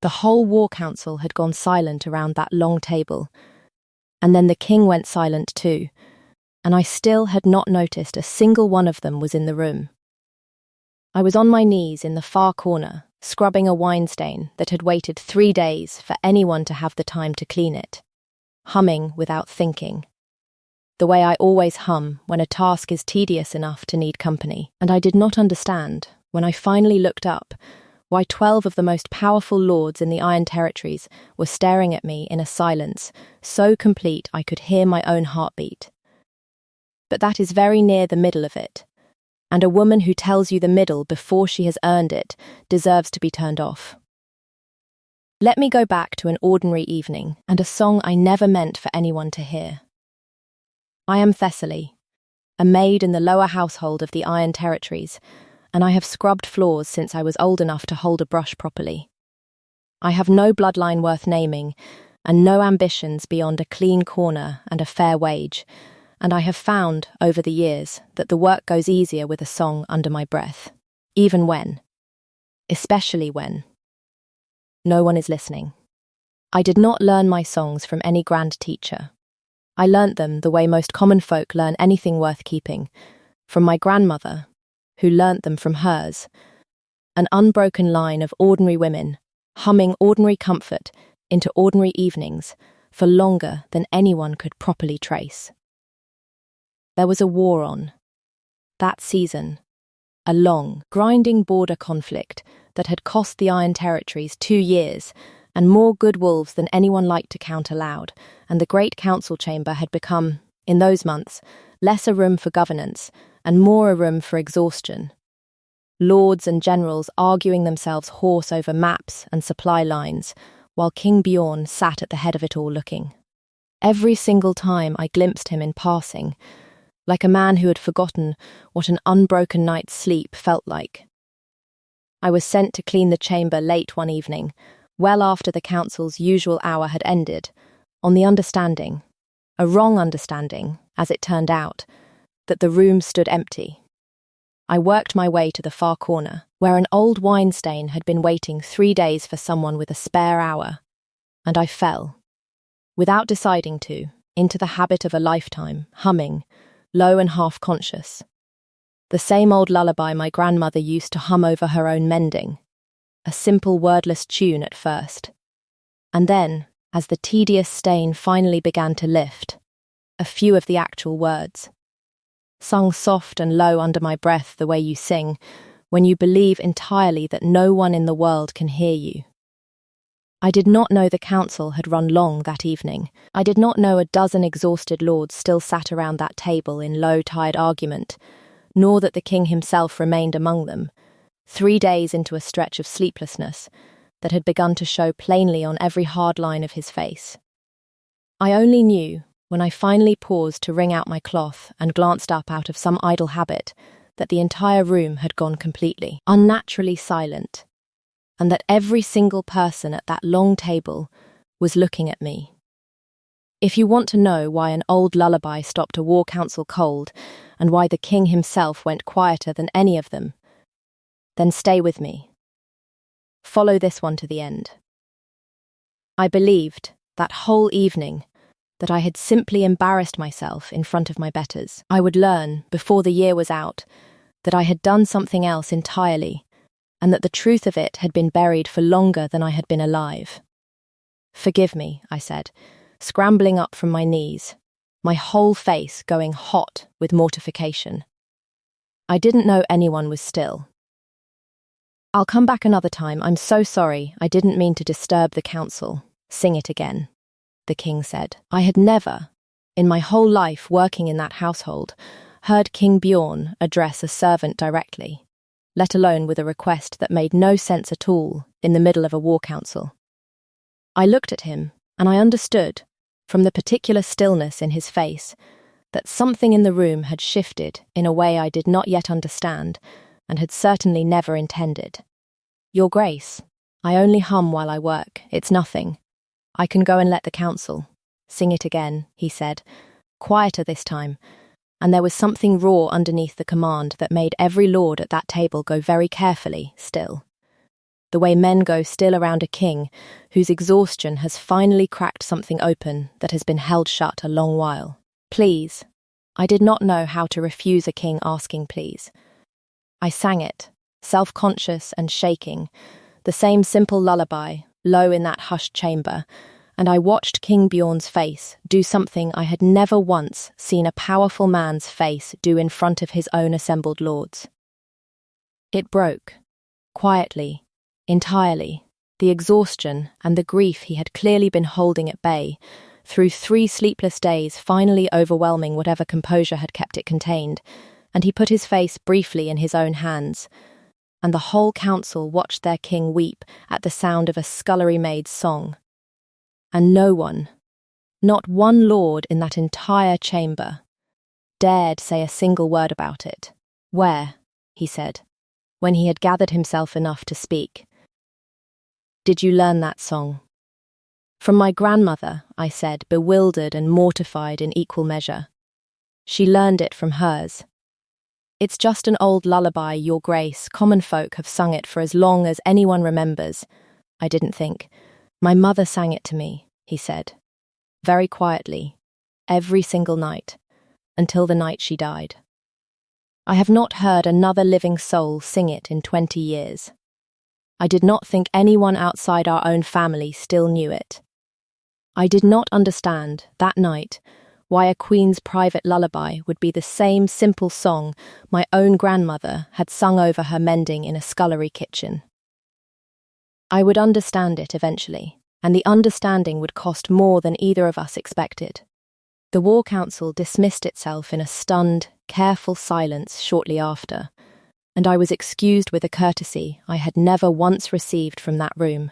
The whole war council had gone silent around that long table, and then the king went silent too, and I still had not noticed a single one of them was in the room. I was on my knees in the far corner, scrubbing a wine stain that had waited 3 days for anyone to have the time to clean it, humming without thinking, the way I always hum when a task is tedious enough to need company. And I did not understand, when I finally looked up, why 12 of the most powerful lords in the Iron Territories were staring at me in a silence so complete I could hear my own heartbeat. But that is very near the middle of it, and a woman who tells you the middle before she has earned it deserves to be turned off. Let me go back to an ordinary evening and a song I never meant for anyone to hear. I am Thessaly, a maid in the lower household of the Iron Territories, and I have scrubbed floors since I was old enough to hold a brush properly. I have no bloodline worth naming, and no ambitions beyond a clean corner and a fair wage, and I have found, over the years, that the work goes easier with a song under my breath, especially when no one is listening. I did not learn my songs from any grand teacher. I learnt them the way most common folk learn anything worth keeping, from my grandmother, who learnt them from hers, an unbroken line of ordinary women, humming ordinary comfort into ordinary evenings for longer than anyone could properly trace. There was a war on. That season, a long, grinding border conflict that had cost the Iron Territories 2 years and more good wolves than anyone liked to count aloud, and the great council chamber had become, in those months, less a room for governance and more a room for exhaustion. Lords and generals arguing themselves hoarse over maps and supply lines, while King Bjorn sat at the head of it all looking. Every single time I glimpsed him in passing, like a man who had forgotten what an unbroken night's sleep felt like. I was sent to clean the chamber late one evening, well after the council's usual hour had ended, on the understanding, a wrong understanding, as it turned out, that the room stood empty. I worked my way to the far corner, where an old wine stain had been waiting 3 days for someone with a spare hour, and I fell, without deciding to, into the habit of a lifetime, humming, low and half-conscious. The same old lullaby my grandmother used to hum over her own mending, a simple wordless tune at first. And then, as the tedious stain finally began to lift, a few of the actual words, sung soft and low under my breath the way you sing, when you believe entirely that no one in the world can hear you. I did not know the council had run long that evening. I did not know a dozen exhausted lords still sat around that table in low-tired argument, nor that the king himself remained among them, 3 days into a stretch of sleeplessness that had begun to show plainly on every hard line of his face. I only knew, when I finally paused to wring out my cloth and glanced up out of some idle habit, that the entire room had gone completely, unnaturally silent, and that every single person at that long table was looking at me. If you want to know why an old lullaby stopped a war council cold, and why the king himself went quieter than any of them, then stay with me. Follow this one to the end. I believed, that whole evening, that I had simply embarrassed myself in front of my betters. I would learn, before the year was out, that I had done something else entirely, and that the truth of it had been buried for longer than I had been alive. Forgive me, I said, scrambling up from my knees, my whole face going hot with mortification. I didn't know anyone was still. I'll come back another time. I'm so sorry. I didn't mean to disturb the council. Sing it again, the king said. I had never, in my whole life working in that household, heard King Bjorn address a servant directly, let alone with a request that made no sense at all in the middle of a war council. I looked at him, and I understood, from the particular stillness in his face, that something in the room had shifted in a way I did not yet understand, and had certainly never intended. Your Grace, I only hum while I work. It's nothing. I can go and let the council. Sing it again, he said, quieter this time, and there was something raw underneath the command that made every lord at that table go very carefully still. the way men go still around a king whose exhaustion has finally cracked something open that has been held shut a long while. Please. I did not know how to refuse a king asking please. I sang it, self-conscious and shaking, the same simple lullaby, low in that hushed chamber, and I watched King Bjorn's face do something I had never once seen a powerful man's face do in front of his own assembled lords. It broke, quietly, entirely, the exhaustion and the grief he had clearly been holding at bay, through 3 sleepless days finally overwhelming whatever composure had kept it contained, and he put his face briefly in his own hands, and the whole council watched their king weep at the sound of a scullery maid's song. And no one, not one lord in that entire chamber, dared say a single word about it. Where, he said, when he had gathered himself enough to speak. Did you learn that song? From my grandmother, I said, bewildered and mortified in equal measure. She learned it from hers. It's just an old lullaby, Your Grace. Common folk have sung it for as long as anyone remembers. I didn't think. My mother sang it to me, he said, very quietly, every single night, until the night she died. I have not heard another living soul sing it in 20 years. I did not think anyone outside our own family still knew it. I did not understand, that night, why a queen's private lullaby would be the same simple song my own grandmother had sung over her mending in a scullery kitchen. I would understand it eventually, and the understanding would cost more than either of us expected. The War Council dismissed itself in a stunned, careful silence shortly after, and I was excused with a courtesy I had never once received from that room,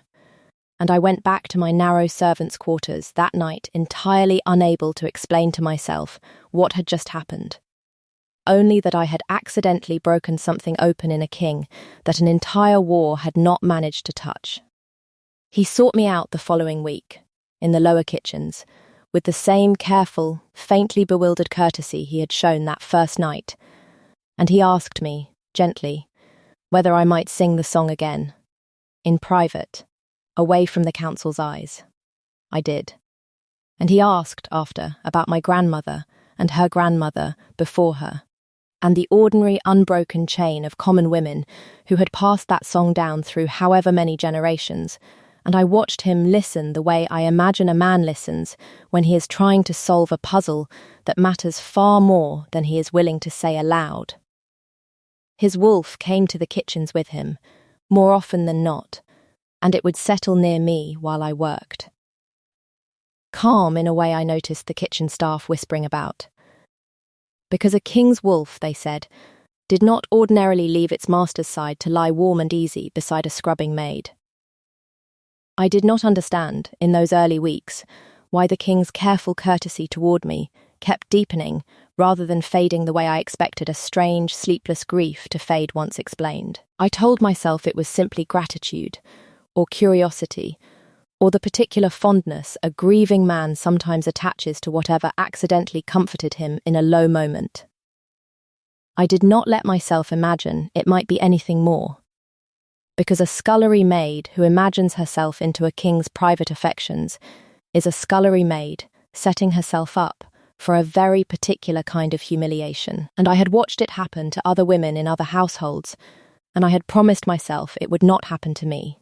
and I went back to my narrow servants' quarters that night entirely unable to explain to myself what had just happened. Only that I had accidentally broken something open in a king that an entire war had not managed to touch. He sought me out the following week, in the lower kitchens, with the same careful, faintly bewildered courtesy he had shown that first night, and he asked me, gently, whether I might sing the song again, in private, away from the council's eyes. I did. And he asked, after, about my grandmother and her grandmother before her, and the ordinary unbroken chain of common women who had passed that song down through however many generations, and I watched him listen the way I imagine a man listens when he is trying to solve a puzzle that matters far more than he is willing to say aloud. His wolf came to the kitchens with him, more often than not, and it would settle near me while I worked. Calm in a way I noticed the kitchen staff whispering about. Because a king's wolf, they said, did not ordinarily leave its master's side to lie warm and easy beside a scrubbing maid. I did not understand, in those early weeks, why the king's careful courtesy toward me kept deepening rather than fading the way I expected a strange, sleepless grief to fade once explained. I told myself it was simply gratitude, or curiosity, or the particular fondness a grieving man sometimes attaches to whatever accidentally comforted him in a low moment. I did not let myself imagine it might be anything more, because a scullery maid who imagines herself into a king's private affections is a scullery maid setting herself up for a very particular kind of humiliation, and I had watched it happen to other women in other households, and I had promised myself it would not happen to me.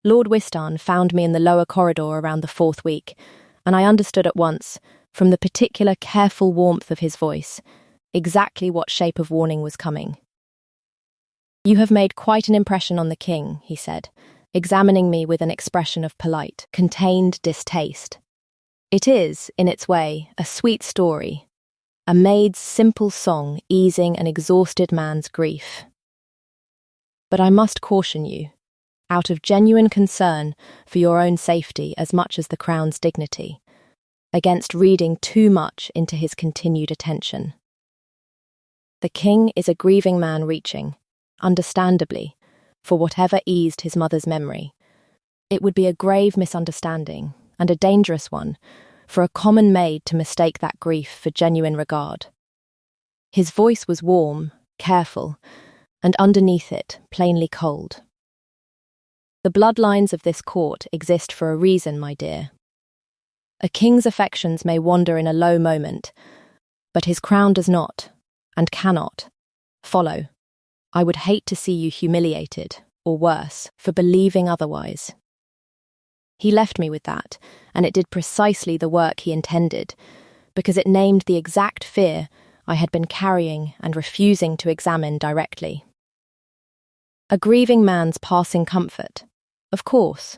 Lord Wistarn found me in the lower corridor around the 4th week, and I understood at once, from the particular careful warmth of his voice, exactly what shape of warning was coming. You have made quite an impression on the king, he said, examining me with an expression of polite, contained distaste. It is, in its way, a sweet story, a maid's simple song easing an exhausted man's grief. But I must caution you, out of genuine concern for your own safety as much as the crown's dignity, against reading too much into his continued attention. The king is a grieving man reaching, understandably, for whatever eased his mother's memory. It would be a grave misunderstanding, and a dangerous one, for a common maid to mistake that grief for genuine regard. His voice was warm, careful, and underneath it, plainly cold. The bloodlines of this court exist for a reason, my dear. A king's affections may wander in a low moment, but his crown does not, and cannot, follow. I would hate to see you humiliated, or worse, for believing otherwise. He left me with that, and it did precisely the work he intended, because it named the exact fear I had been carrying and refusing to examine directly. A grieving man's passing comfort. Of course.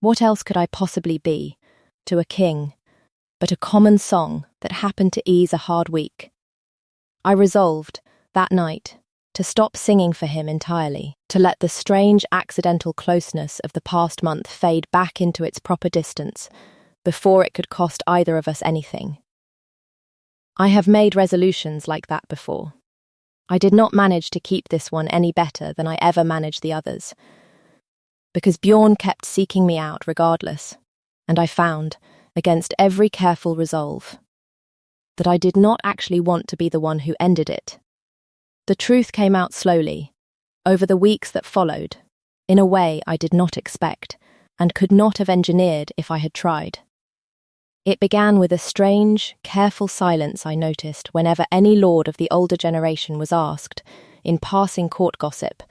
What else could I possibly be, to a king, but a common song that happened to ease a hard week? I resolved, that night, to stop singing for him entirely, to let the strange accidental closeness of the past month fade back into its proper distance before it could cost either of us anything. I have made resolutions like that before. I did not manage to keep this one any better than I ever managed the others, because Bjorn kept seeking me out regardless, and I found, against every careful resolve, that I did not actually want to be the one who ended it. The truth came out slowly, over the weeks that followed, in a way I did not expect, and could not have engineered if I had tried. It began with a strange, careful silence I noticed whenever any lord of the older generation was asked, in passing court gossip,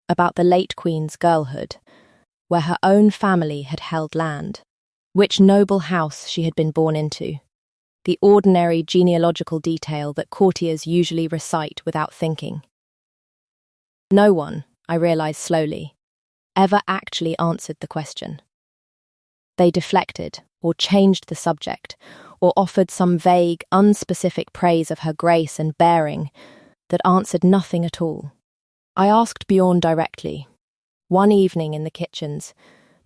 about the late Queen's girlhood, where her own family had held land, which noble house she had been born into, the ordinary genealogical detail that courtiers usually recite without thinking. No one, I realized slowly, ever actually answered the question. They deflected, or changed the subject, or offered some vague, unspecific praise of her grace and bearing that answered nothing at all. I asked Bjorn directly, one evening in the kitchens,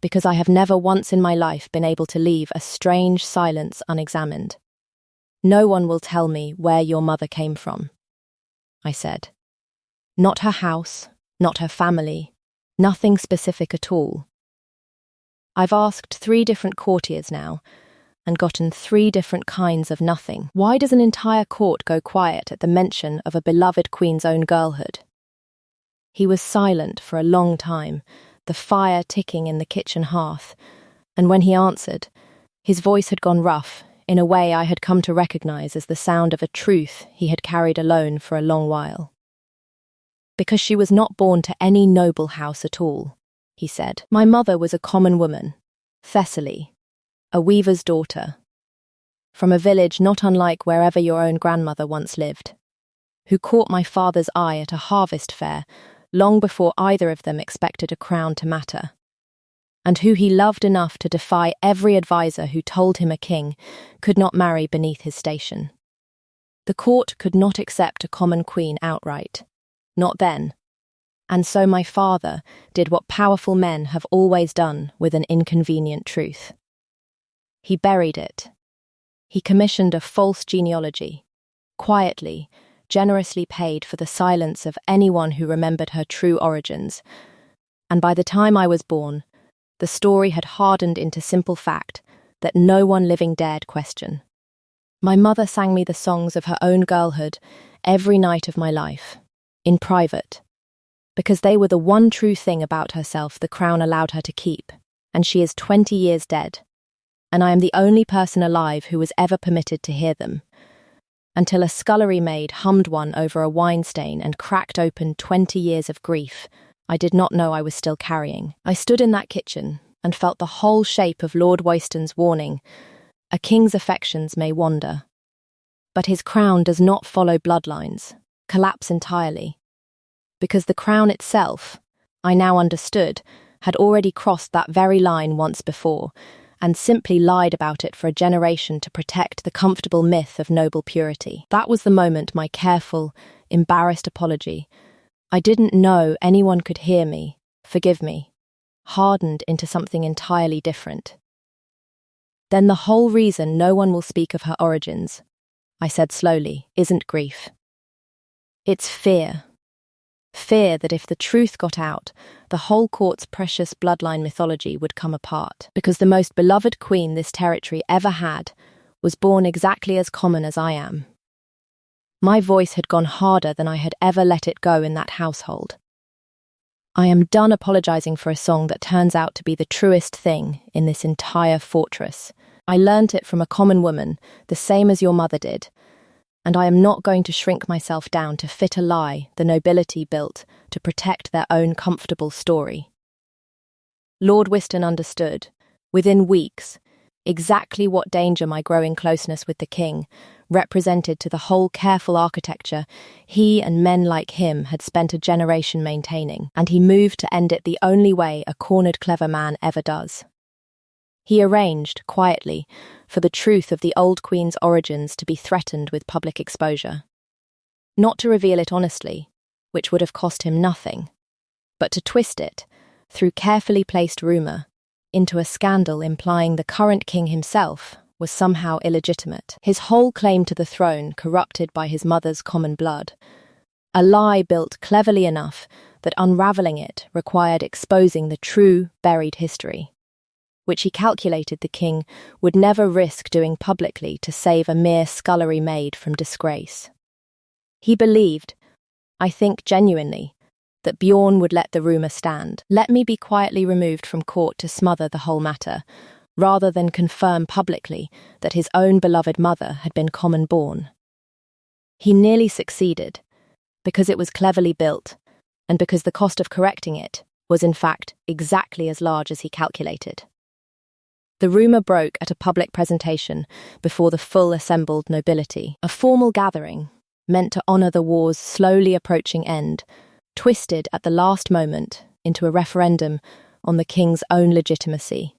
because I have never once in my life been able to leave a strange silence unexamined. No one will tell me where your mother came from, I said. Not her house, not her family, nothing specific at all. I've asked 3 different courtiers now, and gotten 3 different kinds of nothing. Why does an entire court go quiet at the mention of a beloved queen's own girlhood? He was silent for a long time, the fire ticking in the kitchen hearth, and when he answered, his voice had gone rough, in a way I had come to recognize as the sound of a truth he had carried alone for a long while. Because she was not born to any noble house at all, he said. My mother was a common woman, Thessaly, a weaver's daughter, from a village not unlike wherever your own grandmother once lived, who caught my father's eye at a harvest fair long before either of them expected a crown to matter, and who he loved enough to defy every adviser who told him a king could not marry beneath his station. The court could not accept a common queen outright, not then, and so my father did what powerful men have always done with an inconvenient truth. He buried it. He commissioned a false genealogy, quietly, generously paid for the silence of anyone who remembered her true origins, and by the time I was born, the story had hardened into simple fact that no one living dared question. My mother sang me the songs of her own girlhood every night of my life, in private, because they were the one true thing about herself the crown allowed her to keep, and she is 20 years dead, and I am the only person alive who was ever permitted to hear them, until a scullery maid hummed one over a wine stain and cracked open 20 years of grief I did not know I was still carrying. I stood in that kitchen and felt the whole shape of Lord Woyston's warning, a king's affections may wander, but his crown does not follow bloodlines, collapse entirely, because the crown itself, I now understood, had already crossed that very line once before, and simply lied about it for a generation to protect the comfortable myth of noble purity. That was the moment my careful, embarrassed apology, I didn't know anyone could hear me, forgive me, hardened into something entirely different. Then the whole reason no one will speak of her origins, I said slowly, isn't grief. It's fear. Fear that if the truth got out, the whole court's precious bloodline mythology would come apart, because the most beloved queen this territory ever had was born exactly as common as I am. My voice had gone harder than I had ever let it go in that household. I am done apologizing for a song that turns out to be the truest thing in this entire fortress. I learnt it from a common woman, the same as your mother did, and I am not going to shrink myself down to fit a lie the nobility built to protect their own comfortable story. Lord Whiston understood, within weeks, exactly what danger my growing closeness with the king represented to the whole careful architecture he and men like him had spent a generation maintaining, and he moved to end it the only way a cornered clever man ever does. He arranged, quietly, for the truth of the old queen's origins to be threatened with public exposure. Not to reveal it honestly, which would have cost him nothing, but to twist it, through carefully placed rumour, into a scandal implying the current king himself was somehow illegitimate, his whole claim to the throne corrupted by his mother's common blood. A lie built cleverly enough that unravelling it required exposing the true, buried history, which he calculated the king would never risk doing publicly to save a mere scullery maid from disgrace. He believed, I think genuinely, that Bjorn would let the rumour stand, let me be quietly removed from court to smother the whole matter, rather than confirm publicly that his own beloved mother had been common-born. He nearly succeeded, because it was cleverly built, and because the cost of correcting it was in fact exactly as large as he calculated. The rumour broke at a public presentation before the full assembled nobility, a formal gathering meant to honour the war's slowly approaching end, twisted at the last moment into a referendum on the king's own legitimacy,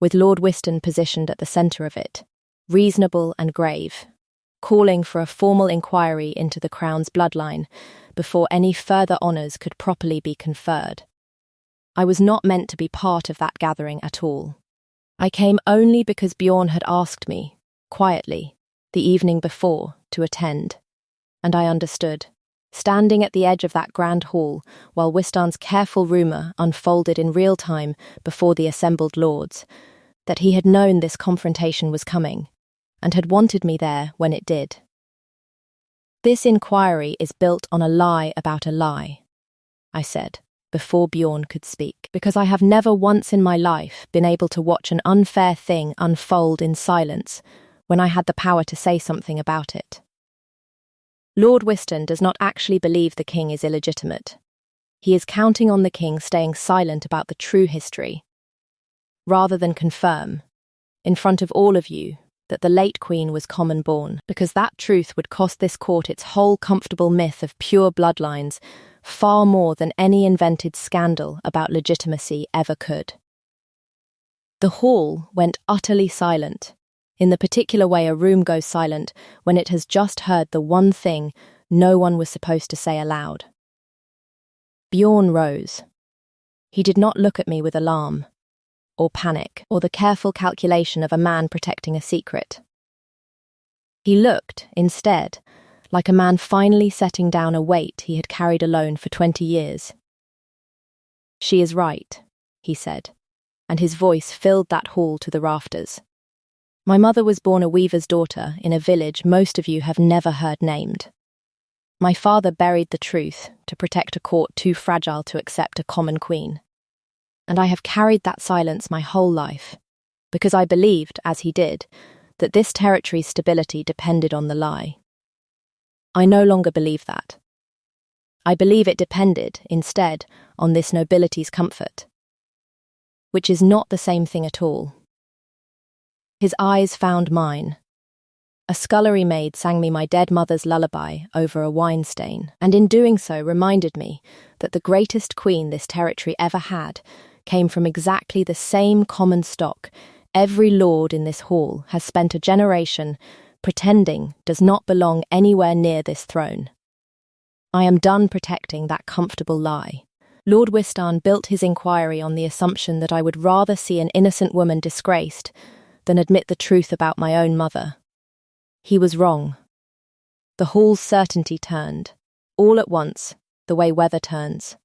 with Lord Whiston positioned at the centre of it, reasonable and grave, calling for a formal inquiry into the crown's bloodline before any further honours could properly be conferred. I was not meant to be part of that gathering at all. I came only because Bjorn had asked me, quietly, the evening before, to attend, and I understood, standing at the edge of that grand hall while Wiston's careful rumour unfolded in real time before the assembled lords, that he had known this confrontation was coming, and had wanted me there when it did. This inquiry is built on a lie about a lie, I said, before Bjorn could speak, because I have never once in my life been able to watch an unfair thing unfold in silence when I had the power to say something about it. Lord Whiston does not actually believe the king is illegitimate. He is counting on the king staying silent about the true history, rather than confirm, in front of all of you, that the late queen was common-born, because that truth would cost this court its whole comfortable myth of pure bloodlines far more than any invented scandal about legitimacy ever could. The hall went utterly silent, in the particular way a room goes silent when it has just heard the one thing no one was supposed to say aloud. Bjorn rose. He did not look at me with alarm, or panic, or the careful calculation of a man protecting a secret. He looked, instead, like a man finally setting down a weight he had carried alone for 20 years. "She is right," he said, and his voice filled that hall to the rafters. "My mother was born a weaver's daughter in a village most of you have never heard named. My father buried the truth to protect a court too fragile to accept a common queen. And I have carried that silence my whole life, because I believed, as he did, that this territory's stability depended on the lie. I no longer believe that. I believe it depended, instead, on this nobility's comfort, which is not the same thing at all." His eyes found mine. A scullery maid sang me my dead mother's lullaby over a wine stain, and in doing so reminded me that the greatest queen this territory ever had came from exactly the same common stock every lord in this hall has spent a generation pretending does not belong anywhere near this throne. I am done protecting that comfortable lie. Lord Whiston built his inquiry on the assumption that I would rather see an innocent woman disgraced than admit the truth about my own mother. He was wrong. The hall's certainty turned, all at once, the way weather turns,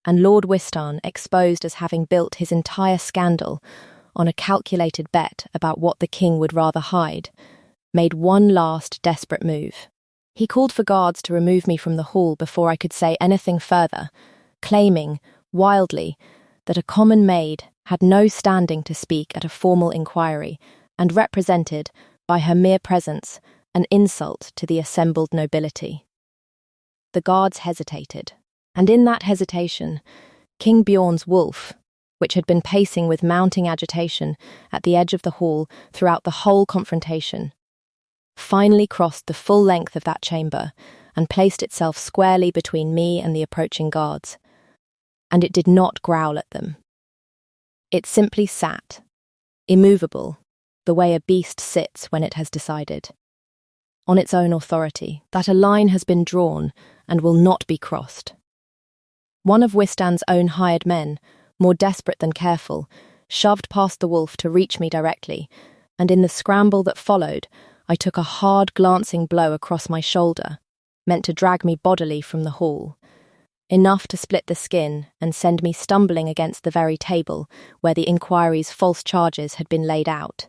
and Lord Whiston, exposed as having built his entire scandal on a calculated bet about what the king would rather hide, made one last desperate move. He called for guards to remove me from the hall before I could say anything further, claiming, wildly, that a common maid had no standing to speak at a formal inquiry and represented, by her mere presence, an insult to the assembled nobility. The guards hesitated, and in that hesitation, King Bjorn's wolf, which had been pacing with mounting agitation at the edge of the hall throughout the whole confrontation, finally crossed the full length of that chamber and placed itself squarely between me and the approaching guards. And it did not growl at them. It simply sat, immovable, the way a beast sits when it has decided, on its own authority, that a line has been drawn and will not be crossed. One of Wistan's own hired men, more desperate than careful, shoved past the wolf to reach me directly, and in the scramble that followed, I took a hard glancing blow across my shoulder, meant to drag me bodily from the hall, enough to split the skin and send me stumbling against the very table where the inquiry's false charges had been laid out.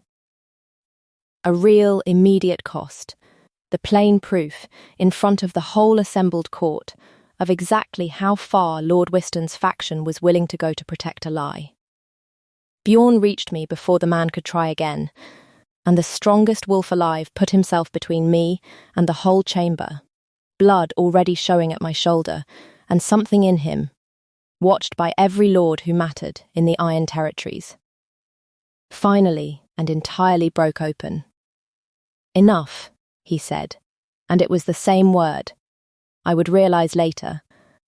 A real, immediate cost, the plain proof, in front of the whole assembled court, of exactly how far Lord Wistan's faction was willing to go to protect a lie. Bjorn reached me before the man could try again, and the strongest wolf alive put himself between me and the whole chamber, blood already showing at my shoulder, and something in him, watched by every lord who mattered in the Iron Territories, finally and entirely broke open. "Enough," he said, and it was the same word. I would realize later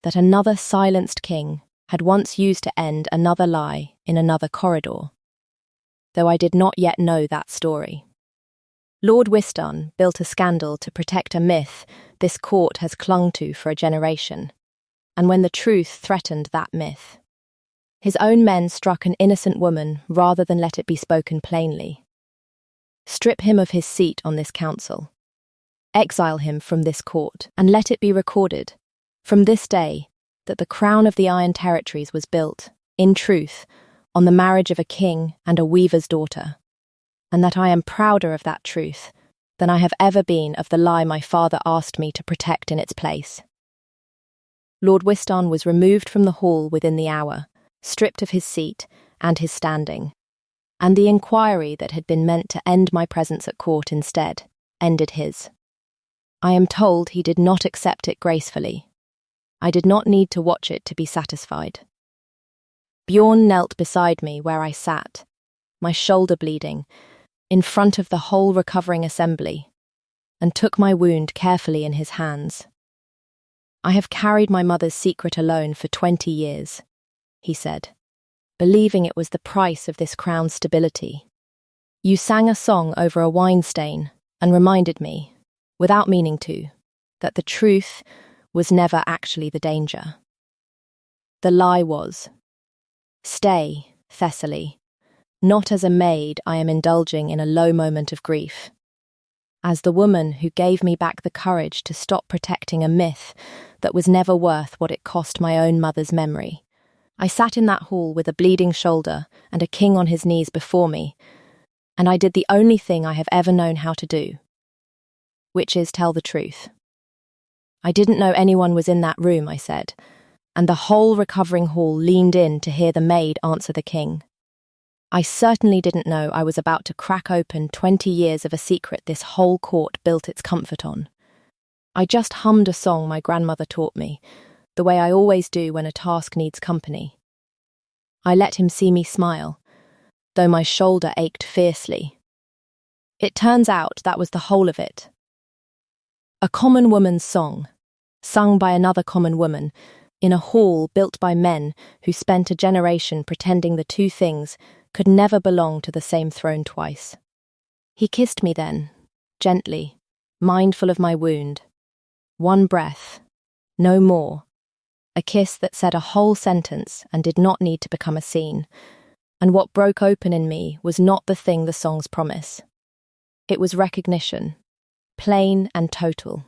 that another silenced king had once used to end another lie in another corridor, though I did not yet know that story. Lord Wistan built a scandal to protect a myth this court has clung to for a generation, and when the truth threatened that myth, his own men struck an innocent woman rather than let it be spoken plainly. Strip him of his seat on this council. Exile him from this court, and let it be recorded, from this day, that the crown of the Iron Territories was built, in truth, on the marriage of a king and a weaver's daughter, and that I am prouder of that truth than I have ever been of the lie my father asked me to protect in its place. Lord Wistan was removed from the hall within the hour, stripped of his seat and his standing, and the inquiry that had been meant to end my presence at court instead ended his. I am told he did not accept it gracefully. I did not need to watch it to be satisfied. Bjorn knelt beside me where I sat, my shoulder bleeding, in front of the whole recovering assembly, and took my wound carefully in his hands. "I have carried my mother's secret alone for 20 years, he said, believing it was the price of this crown's stability. You sang a song over a wine stain and reminded me, without meaning to, that the truth was never actually the danger. The lie was, stay, Thessaly. Not as a maid I am indulging in a low moment of grief. As the woman who gave me back the courage to stop protecting a myth that was never worth what it cost my own mother's memory. I sat in that hall with a bleeding shoulder and a king on his knees before me, and I did the only thing I have ever known how to do, which is tell the truth. I didn't know anyone was in that room, I said, and the whole recovering hall leaned in to hear the maid answer the king. I certainly didn't know I was about to crack open 20 years of a secret this whole court built its comfort on. I just hummed a song my grandmother taught me, the way I always do when a task needs company. I let him see me smile, though my shoulder ached fiercely. It turns out that was the whole of it. A common woman's song, sung by another common woman, in a hall built by men who spent a generation pretending the two things could never belong to the same throne twice. He kissed me then, gently, mindful of my wound. One breath, no more. A kiss that said a whole sentence and did not need to become a scene. And what broke open in me was not the thing the songs promise. It was recognition, plain and total.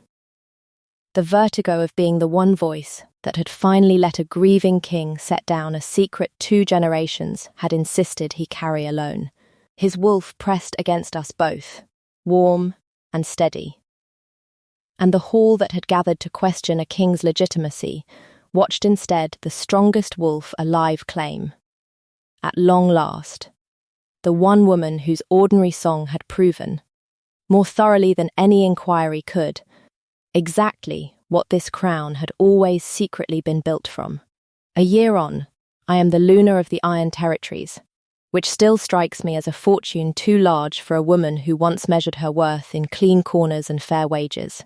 The vertigo of being the one voice that had finally let a grieving king set down a secret 2 generations had insisted he carry alone. His wolf pressed against us both, warm and steady. And the hall that had gathered to question a king's legitimacy watched instead the strongest wolf alive claim, at long last, the one woman whose ordinary song had proven, more thoroughly than any inquiry could, exactly what this crown had always secretly been built from. A year on, I am the Luna of the Iron Territories, which still strikes me as a fortune too large for a woman who once measured her worth in clean corners and fair wages.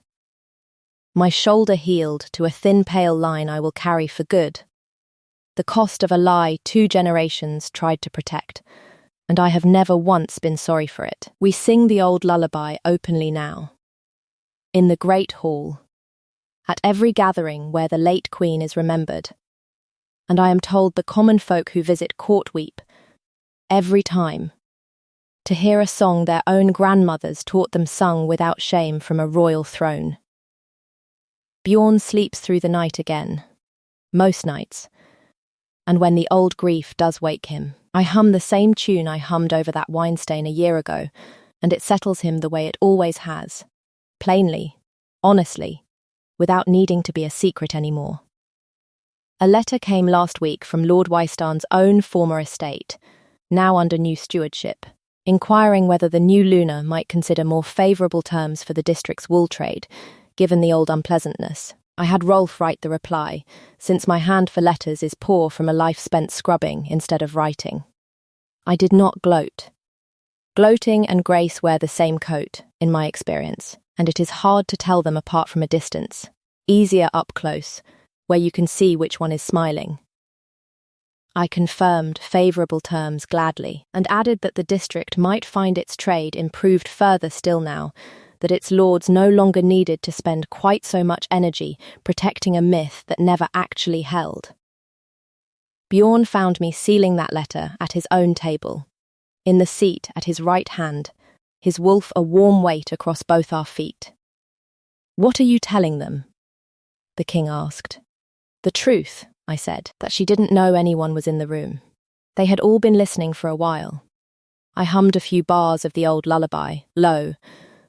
My shoulder healed to a thin pale line I will carry for good. The cost of a lie 2 generations tried to protect, and I have never once been sorry for it. We sing the old lullaby openly now. In the great hall, at every gathering where the late queen is remembered, and I am told the common folk who visit court weep, every time, to hear a song their own grandmothers taught them sung without shame from a royal throne. Bjorn sleeps through the night again, most nights, and when the old grief does wake him, I hum the same tune I hummed over that wine stain a year ago, and it settles him the way it always has, plainly, honestly, without needing to be a secret anymore. A letter came last week from Lord Wystan's own former estate, now under new stewardship, inquiring whether the new Luna might consider more favourable terms for the district's wool trade, given the old unpleasantness. I had Rolf write the reply, since my hand for letters is poor from a life spent scrubbing instead of writing. I did not gloat. Gloating and grace wear the same coat, in my experience, and it is hard to tell them apart from a distance, easier up close, where you can see which one is smiling. I confirmed favourable terms gladly, and added that the district might find its trade improved further still now, that its lords no longer needed to spend quite so much energy protecting a myth that never actually held. Bjorn found me sealing that letter at his own table, in the seat at his right hand, his wolf a warm weight across both our feet. "What are you telling them?" the king asked. "The truth," I said, that she didn't know anyone was in the room. They had all been listening for a while. I hummed a few bars of the old lullaby, low,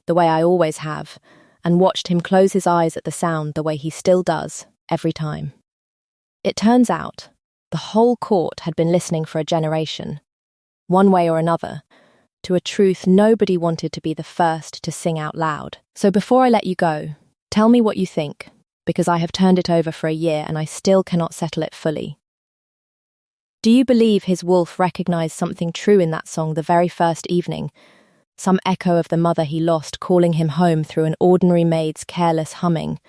the way I always have, and watched him close his eyes at the sound the way he still does, every time. It turns out, the whole court had been listening for a generation, one way or another, to a truth nobody wanted to be the first to sing out loud. So before I let you go, tell me what you think, because I have turned it over for a year and I still cannot settle it fully. Do you believe his wolf recognized something true in that song the very first evening, some echo of the mother he lost calling him home through an ordinary maid's careless humming?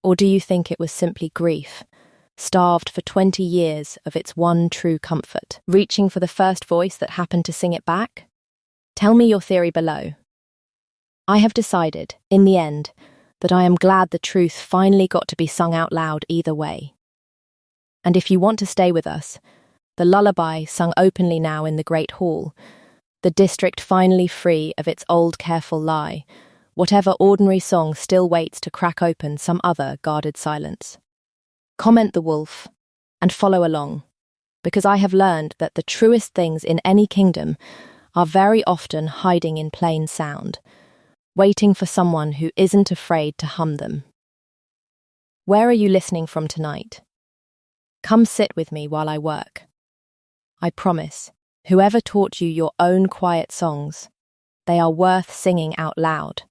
Or do you think it was simply grief, starved for 20 years of its one true comfort, reaching for the first voice that happened to sing it back? Tell me your theory below. I have decided, in the end, that I am glad the truth finally got to be sung out loud either way. And if you want to stay with us, the lullaby sung openly now in the great hall, the district finally free of its old careful lie, whatever ordinary song still waits to crack open some other guarded silence. Comment the wolf, and follow along, because I have learned that the truest things in any kingdom are very often hiding in plain sound, waiting for someone who isn't afraid to hum them. Where are you listening from tonight? Come sit with me while I work. I promise, whoever taught you your own quiet songs, they are worth singing out loud.